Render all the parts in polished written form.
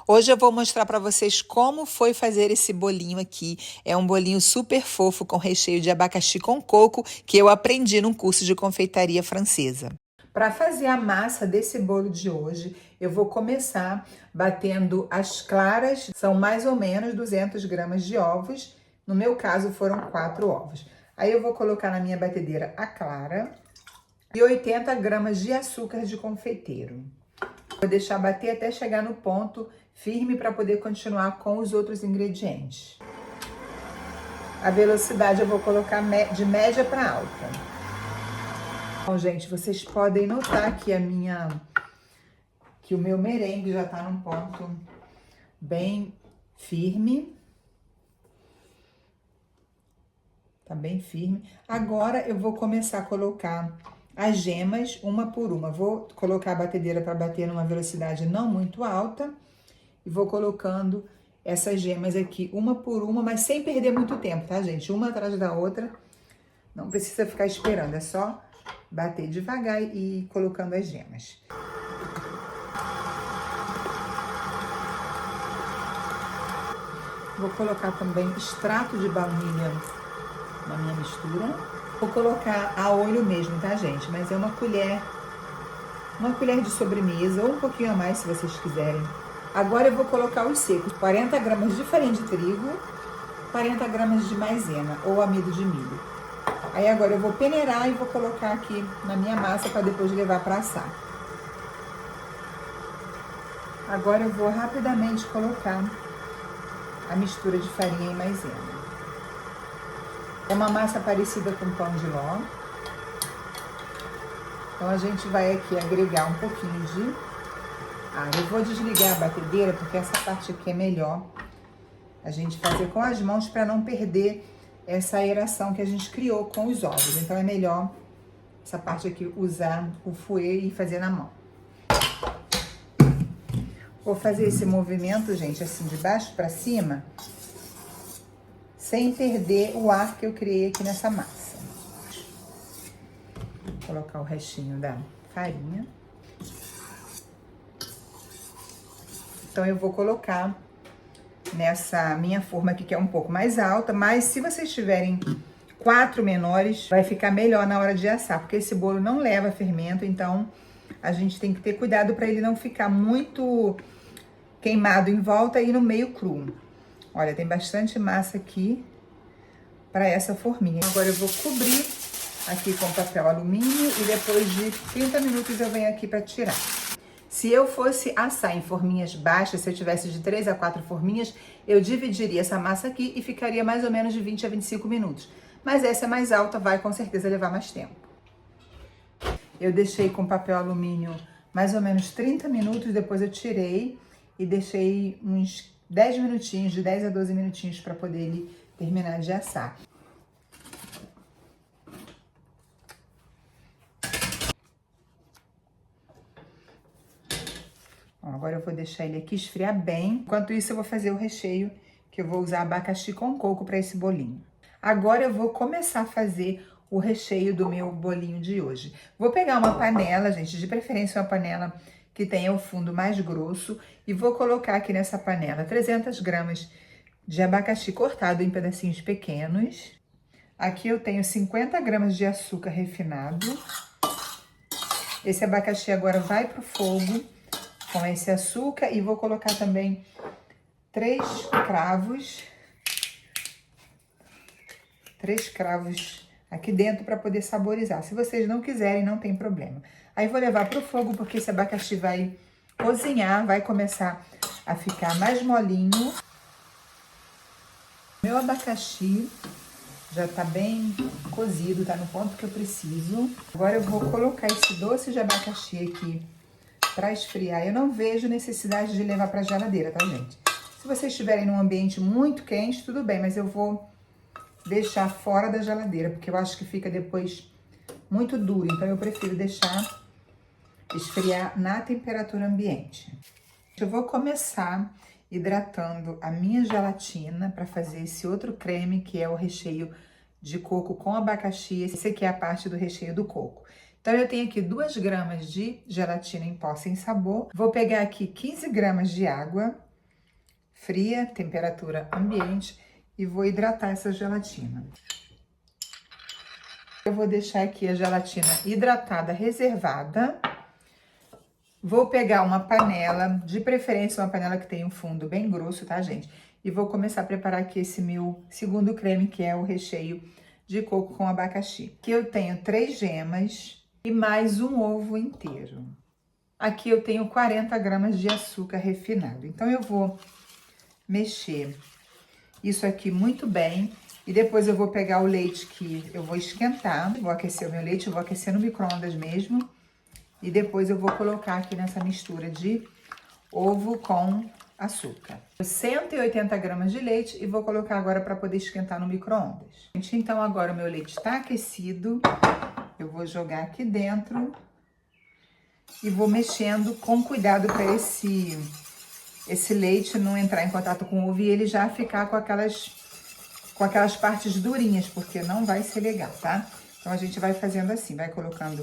Hoje eu vou mostrar para vocês como foi fazer esse bolinho aqui. É um bolinho super fofo com recheio de abacaxi com coco que eu aprendi num curso de confeitaria francesa. Para fazer a massa desse bolo de hoje, eu vou começar batendo as claras, são mais ou menos 200 gramas de ovos. No meu caso foram 4 ovos. Aí eu vou colocar na minha batedeira a clara e 80 gramas de açúcar de confeiteiro. Vou deixar bater até chegar no ponto firme para poder continuar com os outros ingredientes. A velocidade eu vou colocar de média para alta. Bom, gente, vocês podem notar que o meu merengue já está num ponto bem firme. Tá bem firme. Agora eu vou começar a colocar as gemas uma por uma. Vou colocar a batedeira para bater numa velocidade não muito alta. E vou colocando essas gemas aqui uma por uma, mas sem perder muito tempo, tá, gente? Uma atrás da outra. Não precisa ficar esperando, é só bater devagar e ir colocando as gemas. Vou colocar também extrato de baunilha na minha mistura. Vou colocar a olho mesmo, tá, gente? Mas é uma colher de sobremesa ou um pouquinho a mais, se vocês quiserem. Agora eu vou colocar os secos, 40 gramas de farinha de trigo, 40 gramas de maisena ou amido de milho. Aí agora eu vou peneirar e vou colocar aqui na minha massa para depois levar para assar. Agora eu vou rapidamente colocar a mistura de farinha e maisena. É uma massa parecida com pão de ló. Então a gente vai aqui agregar um pouquinho de água. Eu vou desligar a batedeira porque essa parte aqui é melhor a gente fazer com as mãos para não perder essa aeração que a gente criou com os ovos. Então é melhor essa parte aqui usar o fouet e fazer na mão. Vou fazer esse movimento, gente, assim de baixo para cima, sem perder o ar que eu criei aqui nessa massa. Vou colocar o restinho da farinha. Então eu vou colocar nessa minha forma aqui, que é um pouco mais alta, mas se vocês tiverem 4 menores, vai ficar melhor na hora de assar, porque esse bolo não leva fermento, então a gente tem que ter cuidado para ele não ficar muito queimado em volta e no meio cru. Olha, tem bastante massa aqui para essa forminha. Agora eu vou cobrir aqui com papel alumínio e depois de 30 minutos eu venho aqui para tirar. Se eu fosse assar em forminhas baixas, se eu tivesse de 3 a 4 forminhas, eu dividiria essa massa aqui e ficaria mais ou menos de 20 a 25 minutos. Mas essa é mais alta, vai com certeza levar mais tempo. Eu deixei com papel alumínio mais ou menos 30 minutos, depois eu tirei e deixei uns 10 minutinhos, de 10 a 12 minutinhos para poder ele terminar de assar. Agora eu vou deixar ele aqui esfriar bem. Enquanto isso, eu vou fazer o recheio, que eu vou usar abacaxi com coco para esse bolinho. Agora eu vou começar a fazer o recheio do meu bolinho de hoje. Vou pegar uma panela, gente, de preferência uma panela que tenha o fundo mais grosso, e vou colocar aqui nessa panela 300 gramas de abacaxi cortado em pedacinhos pequenos. Aqui eu tenho 50 gramas de açúcar refinado. Esse abacaxi agora vai pro fogo com esse açúcar e vou colocar também 3 cravos aqui dentro para poder saborizar. Se vocês não quiserem, não tem problema. Aí vou levar pro fogo porque esse abacaxi vai cozinhar, vai começar a ficar mais molinho. Meu abacaxi já tá bem cozido, tá no ponto que eu preciso. Agora eu vou colocar esse doce de abacaxi aqui para esfriar. Eu não vejo necessidade de levar para geladeira, tá, gente? Se vocês estiverem num ambiente muito quente, tudo bem, mas eu vou deixar fora da geladeira, porque eu acho que fica depois muito duro, então eu prefiro deixar esfriar na temperatura ambiente. Eu vou começar hidratando a minha gelatina para fazer esse outro creme, que é o recheio de coco com abacaxi. Esse aqui é a parte do recheio do coco. Então, eu tenho aqui 2 gramas de gelatina em pó sem sabor. Vou pegar aqui 15 gramas de água fria, temperatura ambiente, e vou hidratar essa gelatina. Eu vou deixar aqui a gelatina hidratada, reservada. Vou pegar uma panela, de preferência uma panela que tenha um fundo bem grosso, tá, gente? E vou começar a preparar aqui esse meu segundo creme, que é o recheio de coco com abacaxi. Aqui eu tenho 3 gemas e mais um ovo inteiro. Aqui eu tenho 40 gramas de açúcar refinado. Então, eu vou mexer isso aqui muito bem. E depois eu vou pegar o leite que eu vou esquentar. Vou aquecer o meu leite, eu vou aquecer no micro-ondas mesmo. E depois eu vou colocar aqui nessa mistura de ovo com açúcar. 180 gramas de leite e vou colocar agora para poder esquentar no micro-ondas. Então, agora o meu leite está aquecido. Eu vou jogar aqui dentro e vou mexendo com cuidado para esse leite não entrar em contato com o ovo e ele já ficar com aquelas partes durinhas, porque não vai ser legal, tá? Então, a gente vai fazendo assim, vai colocando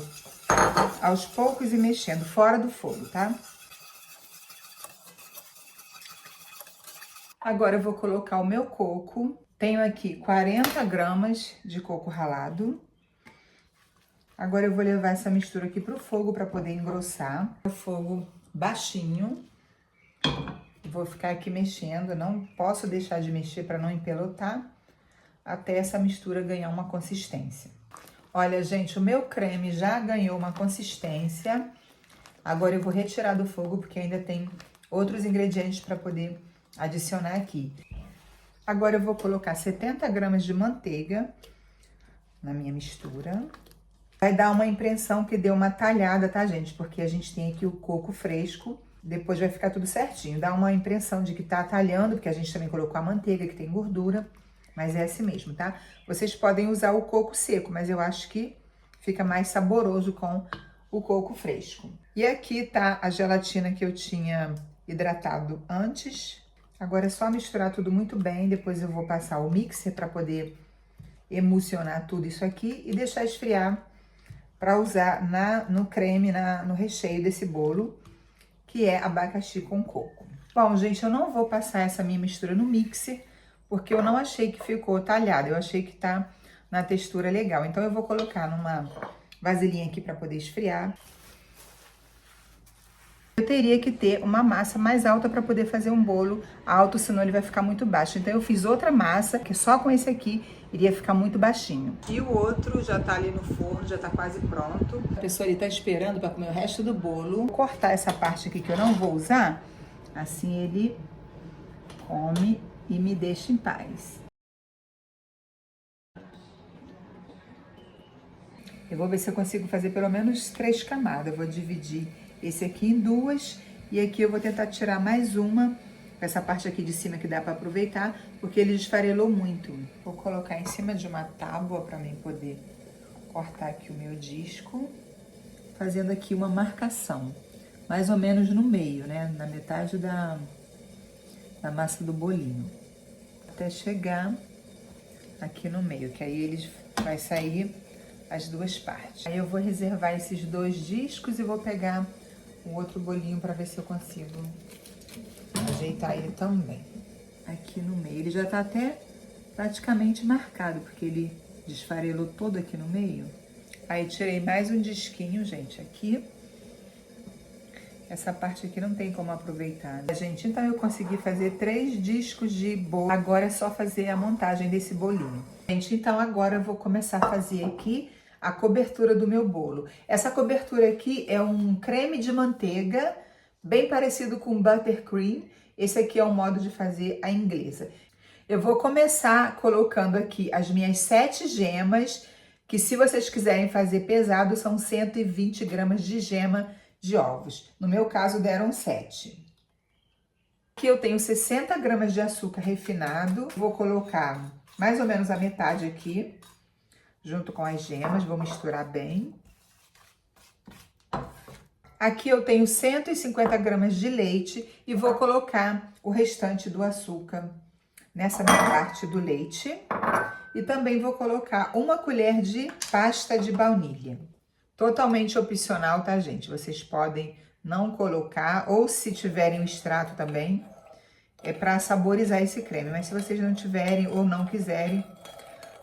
aos poucos e mexendo fora do fogo, tá? Agora eu vou colocar o meu coco. Tenho aqui 40 gramas de coco ralado. Agora eu vou levar essa mistura aqui pro fogo para poder engrossar. O fogo baixinho. Vou ficar aqui mexendo, não posso deixar de mexer para não empelotar, até essa mistura ganhar uma consistência. Olha, gente, o meu creme já ganhou uma consistência. Agora eu vou retirar do fogo, porque ainda tem outros ingredientes para poder adicionar aqui. Agora eu vou colocar 70 gramas de manteiga na minha mistura. Vai dar uma impressão que deu uma talhada, tá, gente? Porque a gente tem aqui o coco fresco. Depois vai ficar tudo certinho. Dá uma impressão de que tá talhando, porque a gente também colocou a manteiga, que tem gordura. Mas é assim mesmo, tá? Vocês podem usar o coco seco, mas eu acho que fica mais saboroso com o coco fresco. E aqui tá a gelatina que eu tinha hidratado antes. Agora é só misturar tudo muito bem. Depois eu vou passar o mixer para poder emulsionar tudo isso aqui e deixar esfriar para usar no creme, no recheio desse bolo, que é abacaxi com coco. Bom, gente, eu não vou passar essa minha mistura no mixer, porque eu não achei que ficou talhado, eu achei que tá na textura legal. Então, eu vou colocar numa vasilhinha aqui para poder esfriar. Eu teria que ter uma massa mais alta para poder fazer um bolo alto, senão ele vai ficar muito baixo. Então, eu fiz outra massa, que só com esse aqui iria ficar muito baixinho. E o outro já tá ali no forno, já tá quase pronto. A pessoa ali tá esperando para comer o resto do bolo. Vou cortar essa parte aqui que eu não vou usar, assim ele come e me deixa em paz. Eu vou ver se eu consigo fazer pelo menos 3 camadas. Eu vou dividir esse aqui em 2 e aqui eu vou tentar tirar mais uma, essa parte aqui de cima que dá para aproveitar, porque ele esfarelou muito. Vou colocar em cima de uma tábua para mim poder cortar aqui o meu disco, fazendo aqui uma marcação, mais ou menos no meio, né? Na metade da massa do bolinho, até chegar aqui no meio, que aí ele vai sair as duas partes. Aí eu vou reservar esses 2 discos e vou pegar o outro bolinho para ver se eu consigo ajeitar ele também. Aqui no meio, ele já tá até praticamente marcado, porque ele desfarelou todo aqui no meio. Aí tirei mais um disquinho, gente, aqui. Essa parte aqui não tem como aproveitar, né, gente? Então, eu consegui fazer 3 discos de bolo. Agora é só fazer a montagem desse bolinho. Gente, então agora eu vou começar a fazer aqui a cobertura do meu bolo. Essa cobertura aqui é um creme de manteiga, bem parecido com buttercream. Esse aqui é o modo de fazer a inglesa. Eu vou começar colocando aqui as minhas 7 gemas, que se vocês quiserem fazer pesado, são 120 gramas de gema de ovos. No meu caso, deram 7. Aqui eu tenho 60 gramas de açúcar refinado. Vou colocar mais ou menos a metade aqui, junto com as gemas. Vou misturar bem. Aqui eu tenho 150 gramas de leite e vou colocar o restante do açúcar nessa minha parte do leite. E também vou colocar 1 colher de pasta de baunilha. Totalmente opcional, tá, gente? Vocês podem não colocar, ou se tiverem o extrato também, é para saborizar esse creme. Mas se vocês não tiverem ou não quiserem,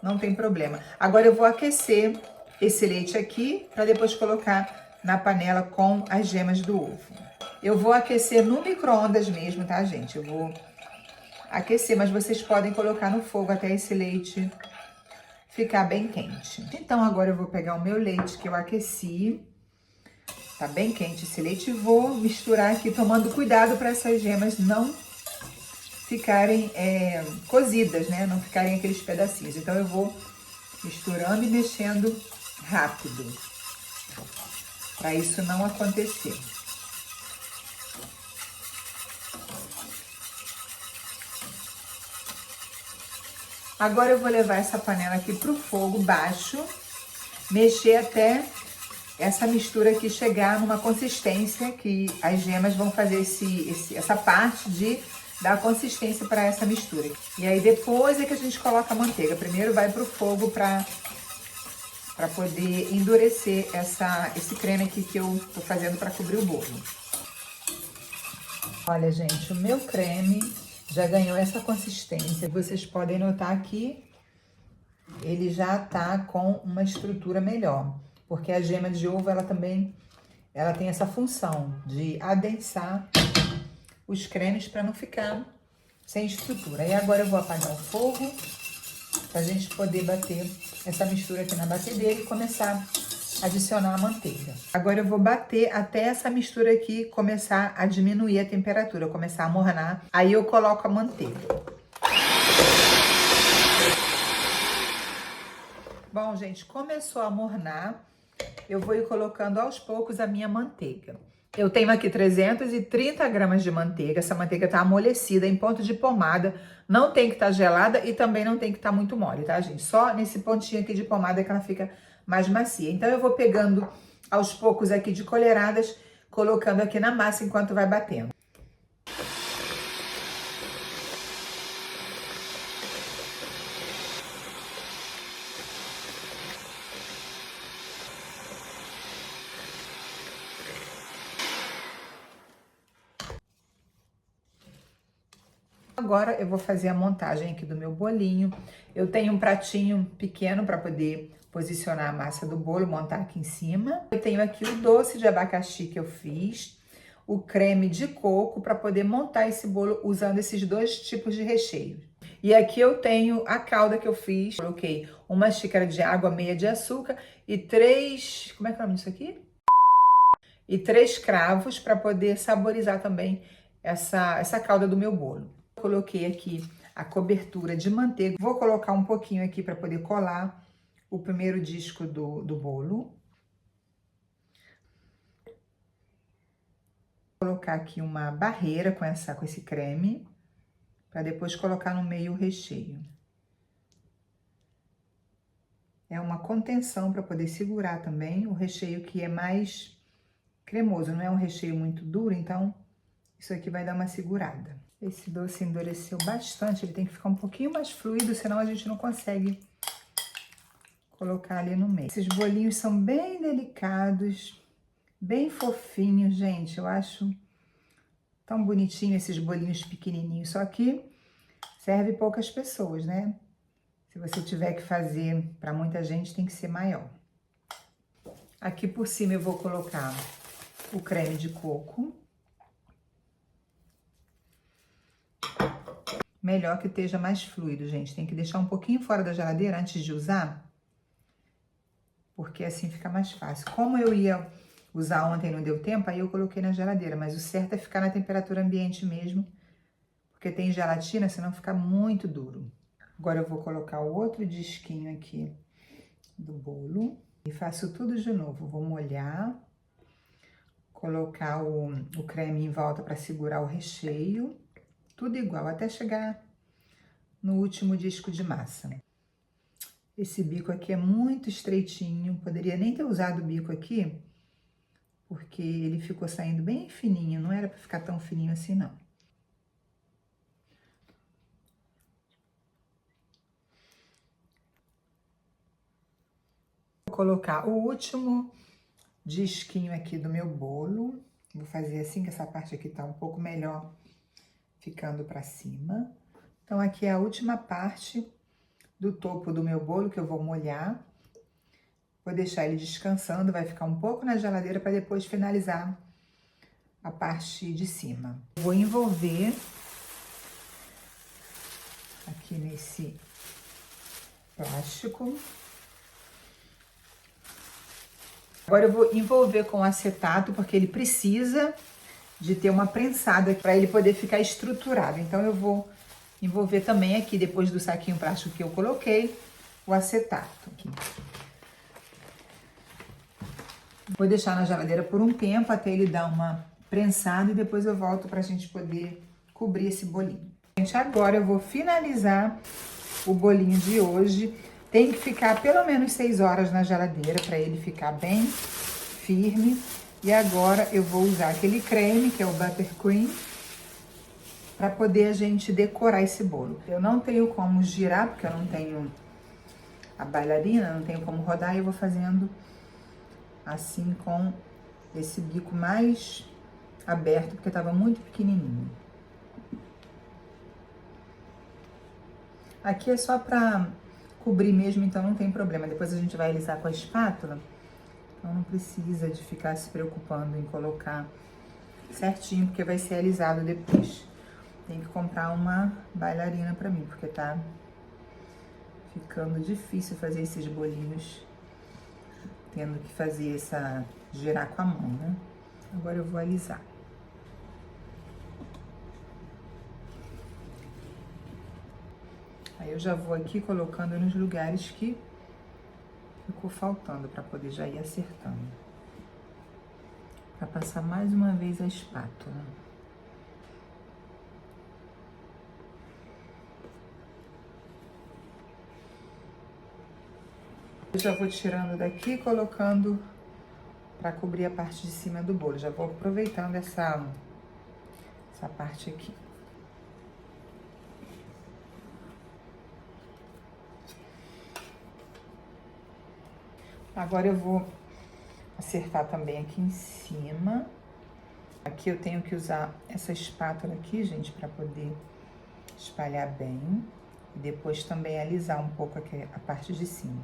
não tem problema. Agora eu vou aquecer esse leite aqui para depois colocar na panela com as gemas do ovo. Eu vou aquecer no micro-ondas mesmo, tá, gente? Eu vou aquecer, mas vocês podem colocar no fogo até esse leite ficar bem quente. Então agora eu vou pegar o meu leite que eu aqueci. Tá bem quente esse leite e vou misturar aqui, tomando cuidado para essas gemas não ficarem cozidas, né? Não ficarem aqueles pedacinhos. Então eu vou misturando e mexendo rápido, para isso não acontecer. Agora eu vou levar essa panela aqui pro fogo baixo, mexer até essa mistura aqui chegar numa consistência que as gemas vão fazer essa parte de dar consistência para essa mistura. E aí depois é que a gente coloca a manteiga. Primeiro vai pro fogo para poder endurecer esse creme aqui que eu tô fazendo para cobrir o bolo. Olha, gente, o meu creme já ganhou essa consistência. Vocês podem notar que ele já tá com uma estrutura melhor. Porque a gema de ovo, ela tem essa função de adensar os cremes para não ficar sem estrutura. E agora eu vou apagar o fogo para a gente poder bater essa mistura aqui na batedeira e começar a adicionar a manteiga. Agora eu vou bater até essa mistura aqui começar a diminuir a temperatura, começar a mornar. Aí eu coloco a manteiga. Bom, gente, começou a mornar. Eu vou ir colocando aos poucos a minha manteiga. Eu tenho aqui 330 gramas de manteiga. Essa manteiga tá amolecida em ponto de pomada. Não tem que estar gelada e também não tem que estar muito mole, tá, gente? Só nesse pontinho aqui de pomada que ela fica mais macia. Então, eu vou pegando aos poucos aqui de colheradas, colocando aqui na massa enquanto vai batendo. Agora eu vou fazer a montagem aqui do meu bolinho. Eu tenho um pratinho pequeno para poder posicionar a massa do bolo, montar aqui em cima. Eu tenho aqui o doce de abacaxi que eu fiz, o creme de coco para poder montar esse bolo usando esses dois tipos de recheio. E aqui eu tenho a calda que eu fiz. Coloquei uma xícara de água, meia de açúcar e 3... Como é que é o nome disso aqui? E 3 cravos para poder saborizar também essa calda do meu bolo. Coloquei aqui a cobertura de manteiga. Vou colocar um pouquinho aqui para poder colar o primeiro disco do bolo. Vou colocar aqui uma barreira com esse creme, para depois colocar no meio o recheio. É uma contenção para poder segurar também o recheio que é mais cremoso, não é um recheio muito duro, então isso aqui vai dar uma segurada. Esse doce endureceu bastante, ele tem que ficar um pouquinho mais fluido, senão a gente não consegue colocar ali no meio. Esses bolinhos são bem delicados, bem fofinhos, gente. Eu acho tão bonitinho esses bolinhos pequenininhos, só que serve poucas pessoas, né? Se você tiver que fazer para muita gente, tem que ser maior. Aqui por cima eu vou colocar o creme de coco. Melhor que esteja mais fluido, gente. Tem que deixar um pouquinho fora da geladeira antes de usar, porque assim fica mais fácil. Como eu ia usar ontem e não deu tempo, aí eu coloquei na geladeira, mas o certo é ficar na temperatura ambiente mesmo, porque tem gelatina, senão fica muito duro. Agora eu vou colocar o outro disquinho aqui do bolo e faço tudo de novo. Vou molhar, colocar o creme em volta para segurar o recheio. Tudo igual, até chegar no último disco de massa. Esse bico aqui é muito estreitinho, poderia nem ter usado o bico aqui, porque ele ficou saindo bem fininho, não era para ficar tão fininho assim, não. Vou colocar o último disquinho aqui do meu bolo. Vou fazer assim, que essa parte aqui tá um pouco melhor ficando para cima. Então, aqui é a última parte do topo do meu bolo que eu vou molhar. Vou deixar ele descansando, vai ficar um pouco na geladeira para depois finalizar a parte de cima. Vou envolver aqui nesse plástico. Agora eu vou envolver com acetato, porque ele precisa de ter uma prensada para ele poder ficar estruturado. Então eu vou envolver também aqui, depois do saquinho plástico que eu coloquei, o acetato. Aqui. Vou deixar na geladeira por um tempo até ele dar uma prensada e depois eu volto para a gente poder cobrir esse bolinho. Gente, agora eu vou finalizar o bolinho de hoje. Tem que ficar pelo menos 6 horas na geladeira para ele ficar bem firme. E agora eu vou usar aquele creme, que é o buttercream, para poder a gente decorar esse bolo. Eu não tenho como girar, porque eu não tenho a bailarina, não tenho como rodar, e eu vou fazendo assim com esse bico mais aberto, porque estava muito pequenininho. Aqui é só para cobrir mesmo, então não tem problema. Depois a gente vai alisar com a espátula, então não precisa de ficar se preocupando em colocar certinho, porque vai ser alisado depois. Tem que comprar uma bailarina para mim, porque tá ficando difícil fazer esses bolinhos, tendo que fazer girar com a mão, né? Agora eu vou alisar. Aí eu já vou aqui colocando nos lugares que ficou faltando, para poder já ir acertando. Para passar mais uma vez a espátula. Eu já vou tirando daqui e colocando para cobrir a parte de cima do bolo. Já vou aproveitando essa parte aqui. Agora eu vou acertar também aqui em cima. Aqui eu tenho que usar essa espátula aqui, gente, para poder espalhar bem. E depois também alisar um pouco aqui a parte de cima.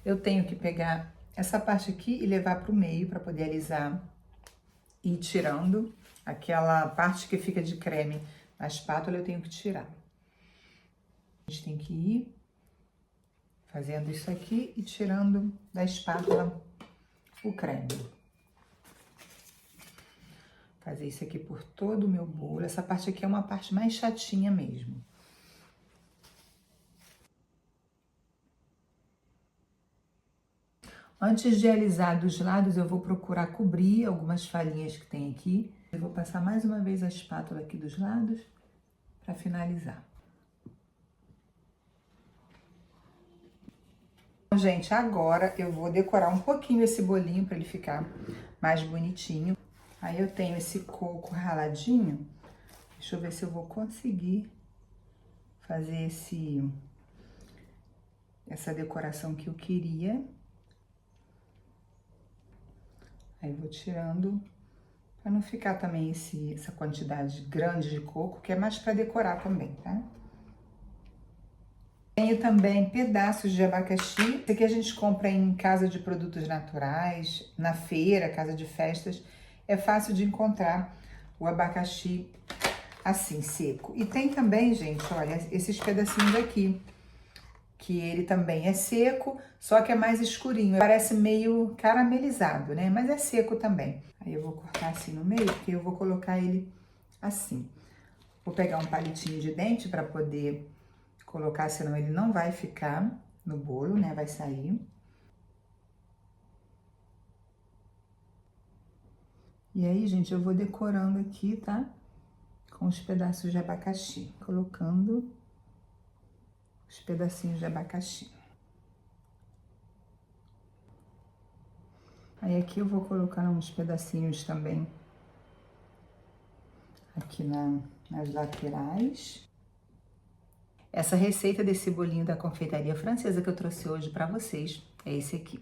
Eu tenho que pegar essa parte aqui e levar para o meio para poder alisar e ir tirando. Aquela parte que fica de creme na espátula eu tenho que tirar. A gente tem que ir fazendo isso aqui e tirando da espátula o creme. Fazer isso aqui por todo o meu bolo. Essa parte aqui é uma parte mais chatinha mesmo. Antes de alisar dos lados, eu vou procurar cobrir algumas falhinhas que tem aqui. Eu vou passar mais uma vez a espátula aqui dos lados para finalizar. Gente, agora eu vou decorar um pouquinho esse bolinho para ele ficar mais bonitinho. Aí eu tenho esse coco raladinho. Deixa eu ver se eu vou conseguir fazer essa decoração que eu queria. Aí vou tirando, para não ficar também essa quantidade grande de coco, que é mais para decorar também, tá? Tenho também pedaços de abacaxi. Esse aqui a gente compra em casa de produtos naturais, na feira, casa de festas. É fácil de encontrar o abacaxi assim, seco. E tem também, gente, olha, esses pedacinhos aqui, que ele também é seco, só que é mais escurinho. Parece meio caramelizado, né? Mas é seco também. Aí eu vou cortar assim no meio, porque eu vou colocar ele assim. Vou pegar um palitinho de dente para poder colocar, senão ele não vai ficar no bolo, né? Vai sair. E aí, gente, eu vou decorando aqui, tá? Com os pedaços de abacaxi. Colocando os pedacinhos de abacaxi. Aí aqui eu vou colocar uns pedacinhos também aqui nas laterais. Essa receita desse bolinho da confeitaria francesa que eu trouxe hoje para vocês é esse aqui.